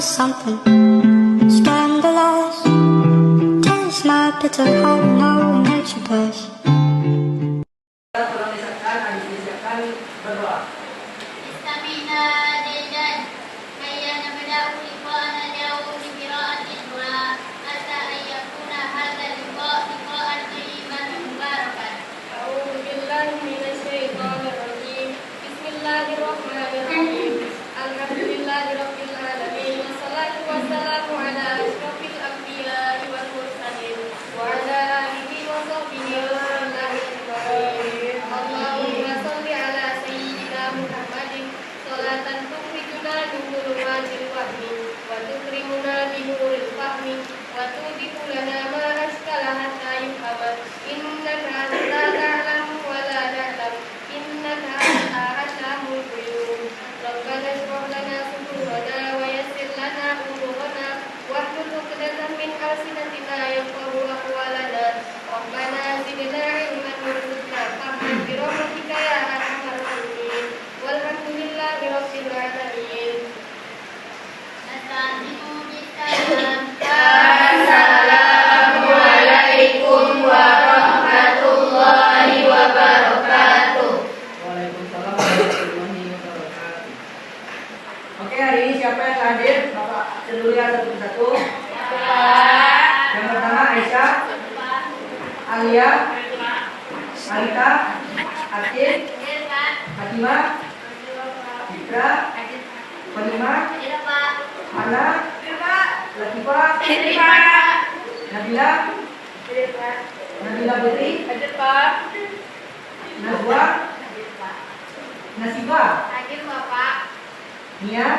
something scandalous. Taste my bitter heart, no it makes you blush. Tolong disiapkan berdoa. استمعنا جيدا هيا نبدأ لقاءنا اليوم بقراءة الدعاء عسى أن يكون هذا اللقاء لقاء طيبا مباركا. أعوذ بالله من الشيطان الرجيم. بسم الله الرحمن الرحيم. الحمد لله رب العالمين والصلاة والسلام على أشرف الأنبياء والمرسلين وعلى آله وصحبه وسلم أجمعين. اللهم صل على سيدنا محمد صلاة تخرجنا من ظلمات الوهم وتكرمنا بنور الفهم وتوضح لنا ما أشكل حتى يفهم إنك أنت تعلم ولا نعلم إنك أنت علام الغيوب. ربنا اشرح لنا صدورنا ويسر لنا أمورنا واحلل عقدة من ألسنتنا يفقهوا أقوالنا. ربنا زدنا علما وارزقنا فهما برحمتك يا أرحم الراحمين. والحمد لله رب العالمين. نستعين بالسلام. Assalamualaikum warahmatullahi wabarakatuh. Waalaikumsalam warahmatullahi wabarakatuh. Oke, hari ini siapa yang hadir? Bapak aksen dulu ya satu persatu. Yang pertama Aisyah, Alia, Alita, Atin, Fatimah, Fitra, Fatimah, Ana, Latifah, Nabila, Nabila Putri, Najwa, Nasibah, Hadir Bapak. Nia,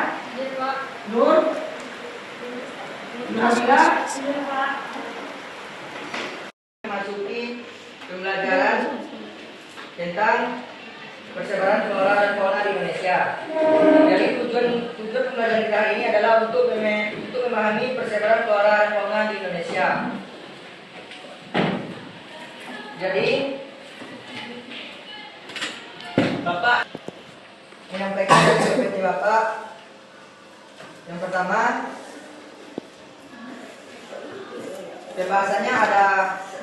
Nur, Nabila. Masuki pembelajaran tentang persebaran flora dan fauna di Indonesia. Jadi tujuan pembelajaran kita hari ini adalah untuk memahami persebaran flora dan fauna di Indonesia. Jadi Bapak menyampaikan PPT Bapak. Yang pertama, pembahasannya ada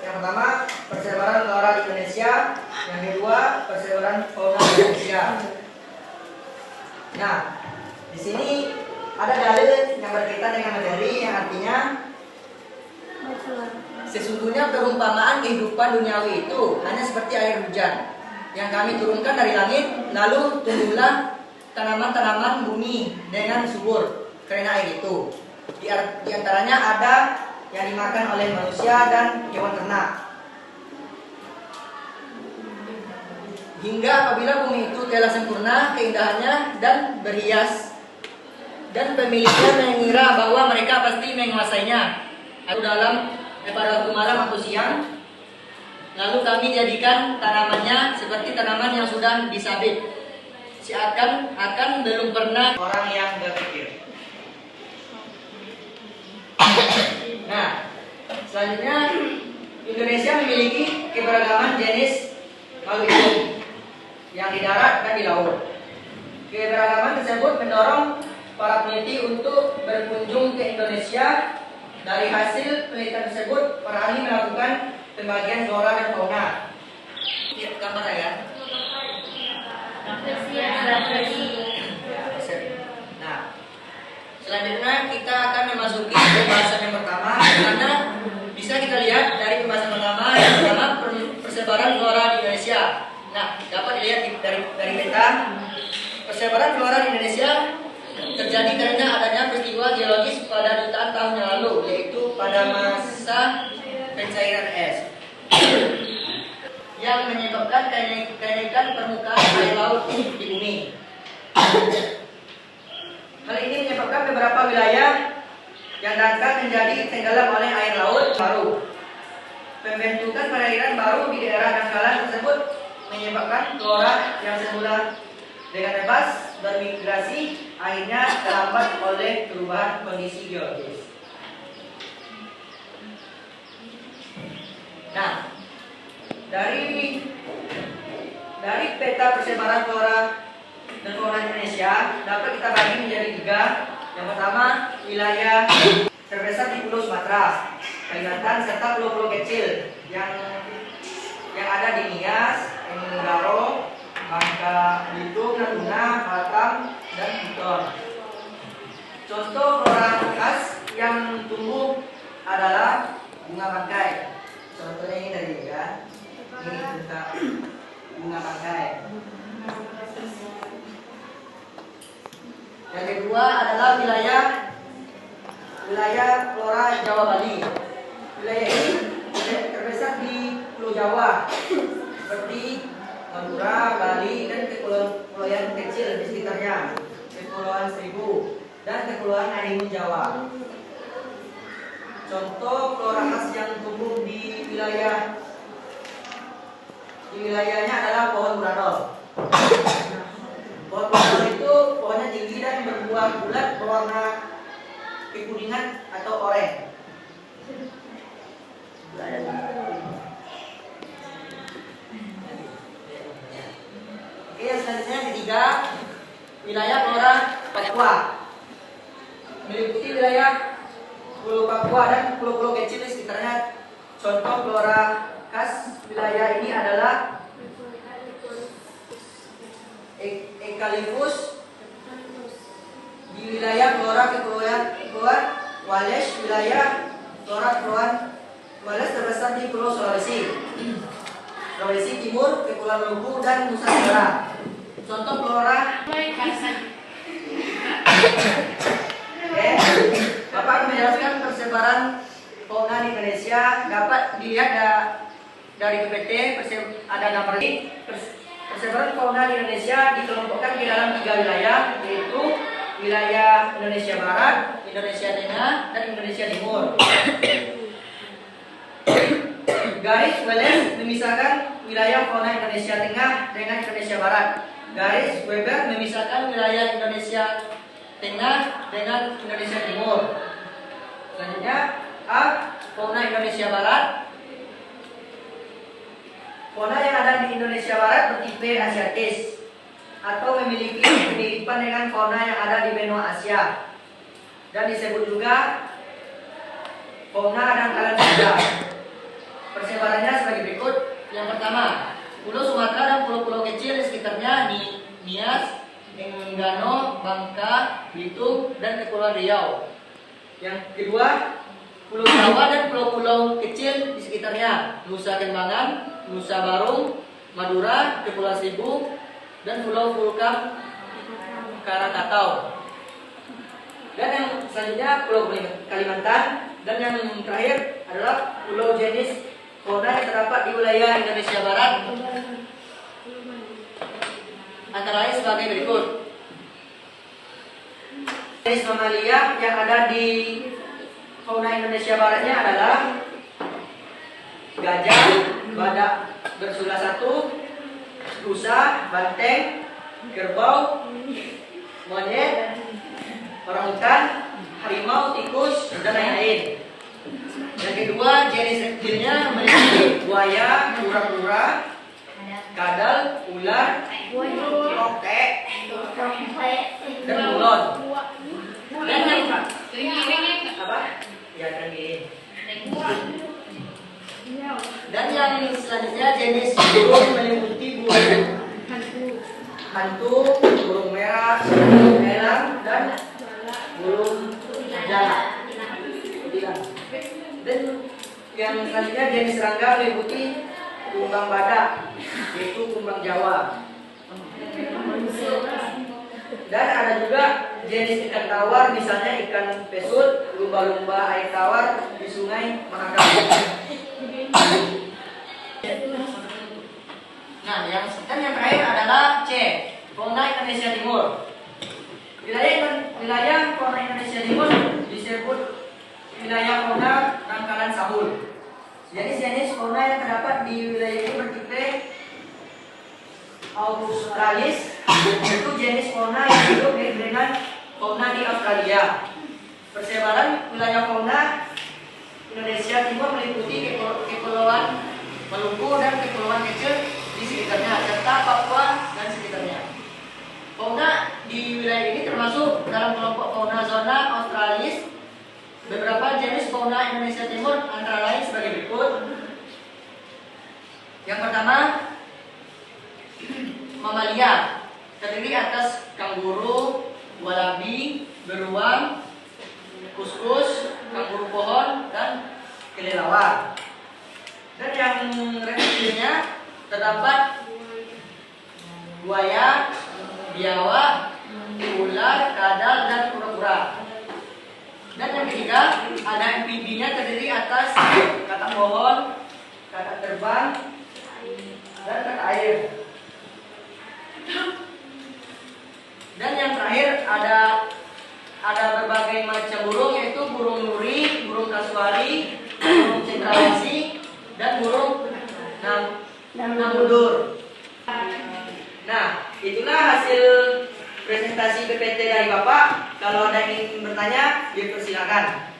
yang pertama persebaran flora di Indonesia, yang kedua persebaran fauna di Indonesia. Nah, di sini ada dalil yang berkaitan dengan materi yang artinya sesungguhnya perumpamaan kehidupan duniawi itu hanya seperti air hujan yang kami turunkan dari langit, lalu tumbuhlah tanaman-tanaman bumi dengan subur karena air itu. Di antaranya ada yang dimakan oleh manusia dan hewan ternak. Hingga apabila bumi itu telah sempurna keindahannya dan berhias, dan pemiliknya mengira bahwa mereka pasti menguasainya atau pada waktu malam atau siang, lalu kami jadikan tanamannya seperti tanaman yang sudah disabit, seakan-akan belum pernah orang yang berpikir. Nah, selanjutnya Indonesia memiliki keberagaman jenis makhluk hidup yang di darat dan di laut. Keberagaman tersebut mendorong para peneliti untuk berkunjung ke Indonesia. Dari hasil penelitian tersebut, para ahli melakukan pembagian flora dan fauna. Lihat gambar ya. Nah, selanjutnya kita akan memasuki pembahasan yang pertama, karena bisa kita lihat dari pembahasan pertama yang pertama persebaran flora di Indonesia. Nah, dapat dilihat dari peta persebaran flora di Indonesia terjadi karena adanya peristiwa geologis pada jutaan tahun yang lalu, yaitu pada masa pencairan es yang menyebabkan kenaikan permukaan air laut di bumi. Hal ini menyebabkan beberapa wilayah yang akan menjadi tenggelam oleh air laut baru. Pembentukan perairan baru di daerah dangkalan tersebut menyebabkan flora yang semula dengan bebas bermigrasi akhirnya terhambat oleh perubahan kondisi geologis. Nah, dari peta persebaran flora dan fauna Indonesia dapat kita bagi menjadi tiga. Yang pertama, wilayah terbesar di Pulau Sumatera, Kalimantan serta pulau-pulau kecil yang ada di Nias, Enggaro, Bangka Belitung, Natuna, Batam, dan Buton. Contoh flora khas yang tumbuh adalah bunga bangkai. Contohnya ini tadi ya. Ini tentang bunga bangkai. Yang kedua adalah wilayah flora Jawa Bali. Wilayah ini terbesar di Pulau Jawa seperti Madura, Bali, dan kepulauan kecil di sekitarnya, Kepulauan Seribu dan Kepulauan Karimun Jawa. Contoh flora khas yang tumbuh di wilayahnya adalah pohon buradol. Pohon buradol itu pohonnya tinggi dan berbuah bulat berwarna kekuningan atau oranye. Oke, selanjutnya ketiga, wilayah flora Papua. Meliputi wilayah Pulau Papua dan pulau-pulau kecil di sekitarnya. Contoh flora khas wilayah ini adalah eukaliptus di wilayah flora Kepulauan Wales. Wilayah flora Kepulauan Wales terbesar di Pulau Sulawesi Timur, Kepulauan Lubu, dan Nusa Tenggara. Contoh flora. Oke, Bapak akan menjelaskan persebaran fauna di Indonesia. Dapat dilihat dari PPT, ada gambar ini. Persebaran fauna di Indonesia dikelompokkan di dalam 3 wilayah, yaitu wilayah Indonesia Barat, Indonesia Tengah, dan Indonesia Timur. Garis Wallace memisahkan wilayah fauna Indonesia Tengah dengan Indonesia Barat. Garis Weber memisahkan wilayah Indonesia Tengah dengan Indonesia Timur. Selanjutnya A. Fauna Indonesia Barat. Fauna yang ada di Indonesia Barat bertipe Asiatis atau memiliki kemiripan dengan fauna yang ada di benua Asia, dan disebut juga fauna dangkalan Sunda. Persebarannya sebagai berikut. Yang pertama, Pulau Sumatera dan pulau-pulau kecil di sekitarnya di Nias, Enggano, Bangka, Belitung, dan Kepulauan Riau. Yang kedua, Pulau Jawa dan pulau-pulau kecil di sekitarnya, Nusa Kembangan, Nusa Barung, Madura, Kepulauan Seribu, dan Pulau Vulkan Krakatau. Dan yang selanjutnya Pulau Kalimantan, dan yang terakhir adalah pulau jenis fauna yang terdapat di wilayah Indonesia Barat, antara lain sebagai berikut. Jenis mamalia yang ada di fauna Indonesia Baratnya adalah gajah, badak bersula 1, rusa, banteng, kerbau, monyet, orangutan, harimau, tikus, dan lain-lain. Yang kedua, jenis reptilnya meliputi buaya, kura-kura, kadal, ular, tokek, dan ulon. Dan yang apa? Ya, tergiring. Dan yang selanjutnya jenis burung meliputi burung hantu, burung merah, burung elang, dan burung jala. Dan yang selanjutnya jenis serangga meliputi kumbang badak, yaitu kumbang Jawa. Dan ada juga jenis ikan tawar, misalnya ikan pesut, lumba-lumba air tawar di sungai Mahakam. Nah, yang terakhir adalah C, fauna Indonesia Timur. Wilayah fauna Indonesia Timur disebut wilayah fauna Rangkalan Sahul. Jenis-jenis fauna yang terdapat di wilayah ini bertipe Australis, itu jenis fauna yang hidup dengan fauna di Australia. Persebaran wilayah fauna Indonesia Timur meliputi kepulauan Maluku dan kepulauan kecil di sekitarnya, serta Papua dan sekitarnya. Fauna di wilayah ini termasuk dalam kelompok fauna zona australis. Beberapa jenis fauna Indonesia Timur antara lain sebagai berikut. Yang pertama, mamalia, terdiri atas kanguru, walabi, beruang, kuskus, kanguru pohon, dan kelelawar. Dan yang reptilnya terdapat buaya, biawak, ular, kadal, dan kura-kura. Dan yang ketiga, ada amfibinya terdiri atas katak pohon, katak terbang, dan katak air. Dan yang terakhir ada berbagai macam burung, yaitu burung nuri, burung kasuari, burung cendrawasih, dan burung namudur. Nah, itulah hasil presentasi PPT dari Bapak. Kalau ada yang ingin bertanya, dipersilakan.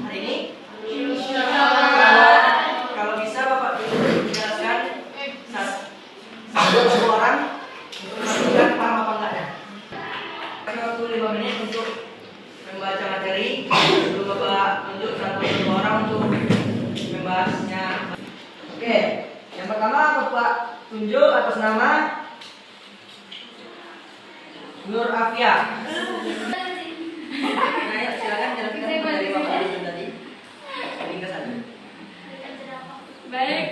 Hari ini, kalau bisa Bapak menjelaskan satu orang memastikan paham apa enggaknya. Waktu 5 menit untuk membaca materi. Sebelum Bapak tunjuk satu orang untuk membahasnya. Oke, yang pertama Bapak tunjuk atas nama Nur Afia. Nah, silakan jelaskan materi Bapak tadi. Ringkas saja. Baik,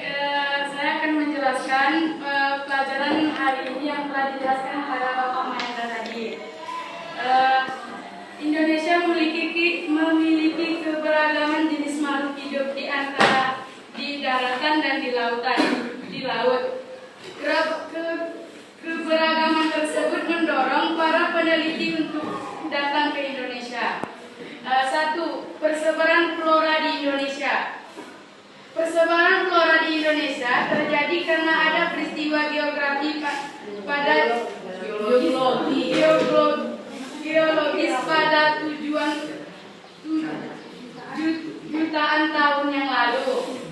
saya akan menjelaskan pelajaran hari ini yang telah dijelaskan oleh Bapak Mahendra tadi. Indonesia memiliki keberagaman jenis makhluk hidup di antara di daratan dan di lautan, di laut. Keberagaman tersebut mendorong para peneliti untuk datang ke Indonesia. 1. Persebaran flora di Indonesia. Persebaran flora di Indonesia terjadi karena ada peristiwa geografi pada geologis pada jutaan tahun yang lalu,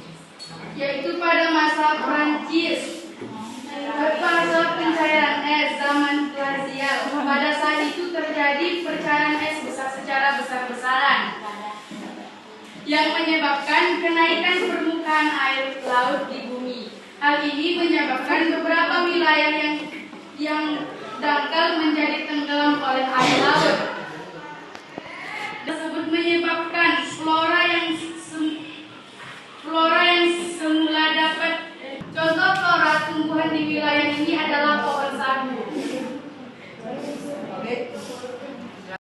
yaitu pada masa Prancis. Masa pencairan es zaman glasial. Pada saat itu terjadi pencairan es secara besar-besaran yang menyebabkan kenaikan permukaan air laut di bumi. Hal ini menyebabkan beberapa wilayah yang dangkal menjadi tenggelam oleh air laut. Tersebut menyebabkan flora yang semula dapat. Contoh flora tumbuhan di wilayah ini adalah pohon sagu.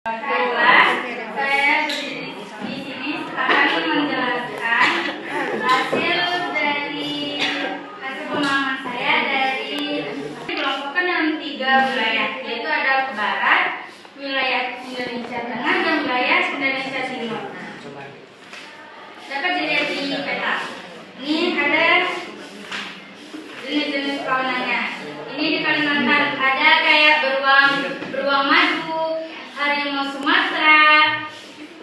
Baiklah, saya di sini akan menjelaskan hasil pemahaman saya dari dikelompokkan dalam 3 wilayah, yaitu ada barat, wilayah Indonesia Tengah, dan wilayah Indonesia Timur. Dapat dilihat di peta. Ini ada jenis-jenis faunanya. Ini di Kalimantan ada kayak beruang madu, harimau Sumatera,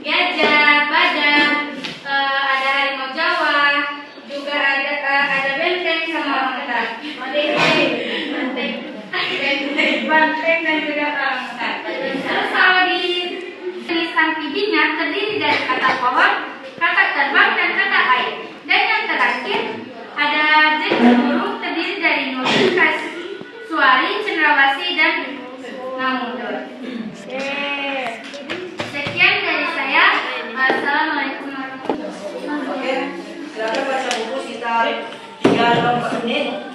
gajah, badak, ada harimau Jawa, juga ada benteng sama orangutan. Banteng dan juga orangutan. Terus kalau di jenis amfibinya terdiri dari katak pohon, katak terbang, dan katak air. Dan yang terakhir ada jenis burung terdiri dari nuri, kasuari, cendrawasih, dan namudur. Sekian dari saya. Wassalamualaikum warahmatullahi wabarakatuh. Oke, silakan baca buku sekitar 3-4 menit.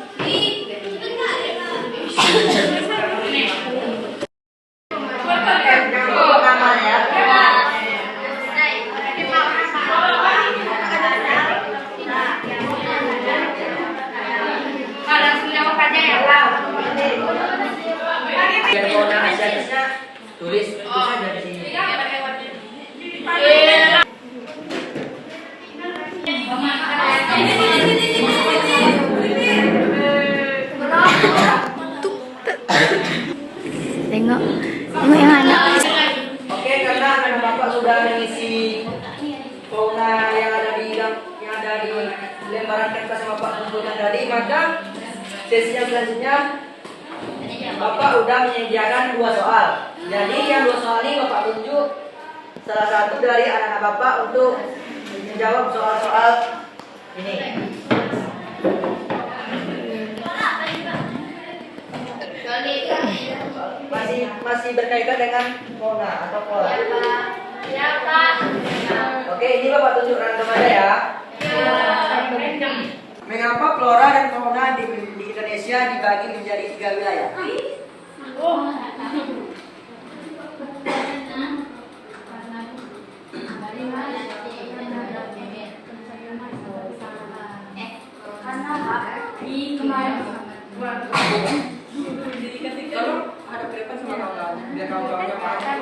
Tulis itu saja di sini. Tengok yang anak. Oke, karena Bapak sudah mengisi fauna yang ada di lembaran kertas yang Bapak kumpulkan tadi, maka sesi yang selanjutnya Bapak udah menyediakan 2 soal. Jadi yang 2 soal ini Bapak tunjuk salah satu dari anak-anak Bapak untuk menjawab soal-soal ini. Masih berkaitan dengan fauna atau flora. Ya, Pak. Oke, ini Bapak tunjuk random aja ya. Mengapa flora dan fauna di Indonesia dibagi menjadi 3 wilayah? Kalau ada kedepan sama kawan-kawan, biar kawan-kawannya paham.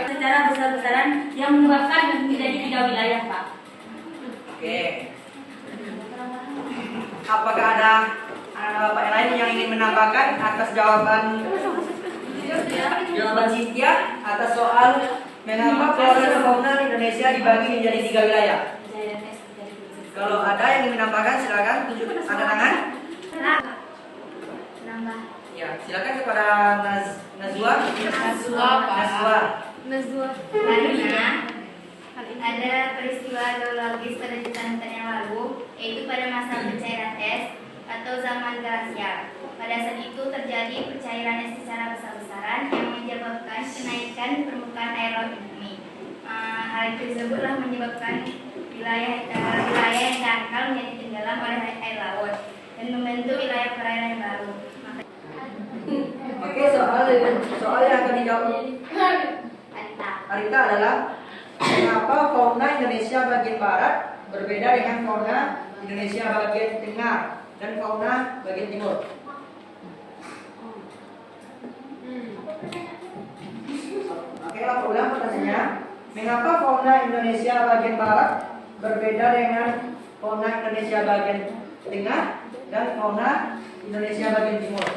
Secara besar-besaran yang menyebabkan menjadi 3 wilayah, Pak. Oke. Apakah ada anak bapak yang lain yang ingin menambahkan atas jawaban Cynthia atas soal mengapa flora dan fauna Indonesia dibagi menjadi 3 wilayah? Kalau ada yang ingin menambahkan silakan tunjukkan tanda tangan. Ya, silakan kepada Nazwa. Karena ada peristiwa geologis pada jutaan-jutaan yang lalu, yaitu pada masa pencairan es atau zaman glasial. Pada saat itu terjadi pencairan es secara besar-besaran yang menyebabkan kenaikan permukaan air laut di bumi. Hal itu disebutlah menyebabkan wilayah yang dangkal menjadi tenggelam oleh air laut dan membentuk wilayah perairan yang baru. Oke, soal yang akan dijawab Arita adalah mengapa fauna Indonesia bagian barat berbeda dengan fauna Indonesia bagian tengah dan fauna bagian timur. Oke, aku ulang pertanyaannya. Mengapa fauna Indonesia bagian barat berbeda dengan fauna Indonesia bagian tengah dan fauna Indonesia bagian timur?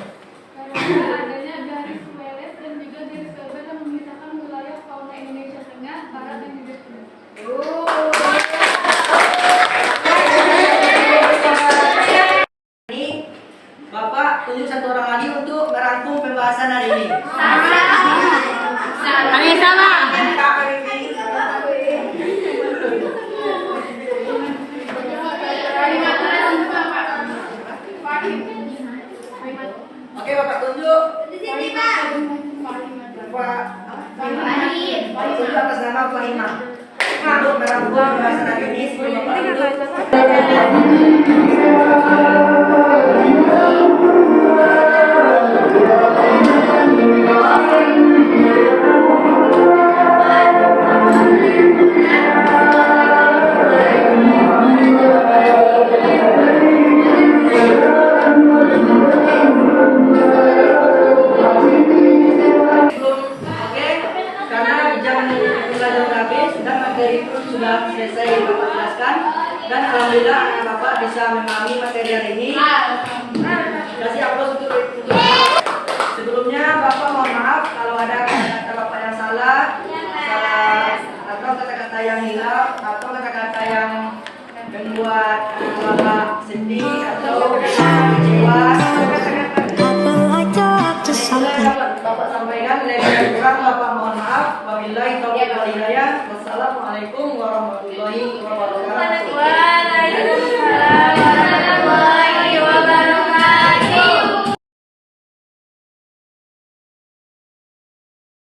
Karena adanya garis Suez dan juga garis Weber yang memisahkan wilayah fauna Indonesia Tengah, Barat, dan juga Timur. Ini Bapak tunjuk 1 orang lagi untuk merangkum pembahasan hari ini. Kami sama. Oke, Bapak tunjuk. Tunjuk atas nama Fahima. Untuk merangkum pembahasan hari ini sebelum Bapak tutup. Sudah selesai Bapak jelaskan dan alhamdulillah anak Bapak bisa memahami materi hari ini. Kasih aplaus untuk sebelumnya Bapak mohon maaf kalau ada kata-kata Bapak yang salah atau kata-kata yang hilang atau kata-kata yang membuat Bapak sedih atau kecewa. I feel like you're up to something. Bapak sampaikan lebih kurang Bapak mohon maaf. Wabillahi taufiq wal hidayah. Wassalamualaikum warahmatullahi wabarakatuh.